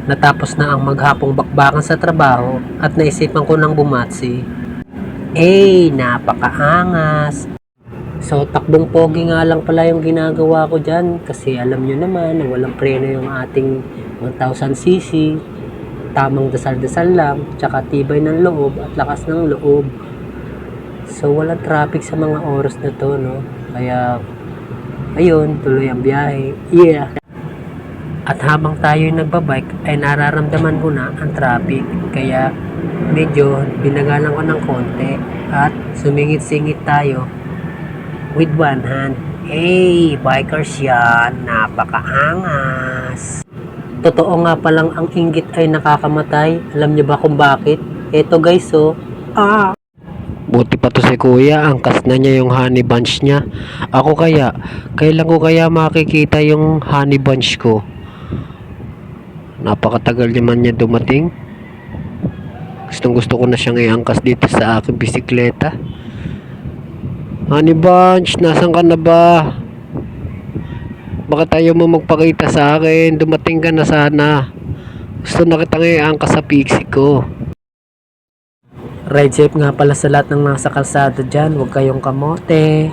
Natapos na ang maghapong bakbakan sa trabaho at naisipan ko ng bumatsi. Napakaangas! So, takbong pogi nga lang pala yung ginagawa ko dyan kasi alam nyo naman na walang preno yung ating 1000cc. Tamang dasal-dasal lang, tsaka tibay ng loob at lakas ng loob. So, walang traffic sa mga oras na to, no? Kaya, ayun, tuloy ang biyahe. Yeah! At habang tayo nagbabike ay nararamdaman ko na ang traffic. Kaya, medyo binagalan ko ng konti at sumingit-singit tayo with one hand. Bikers yan! Napakaangas! Totoo nga palang ang inggit ay nakakamatay. Alam niyo ba kung bakit? Eto guys, oh. Buti pa to si kuya, angkas na niya yung honey bunch niya. Ako kaya, kailan ko kaya makikita yung honey bunch ko? Napakatagal naman niya dumating. Gustong gusto ko na siyang iangkas dito sa aking bisikleta. Honey bunch, nasan ka na ba? Baka tayo mo magpakita sa akin. Dumating ka na sana. Gusto na kitang iangkas sa pixie ko. Ride safe nga pala sa lahat ng nasa kalsada dyan. Huwag kayong kamote.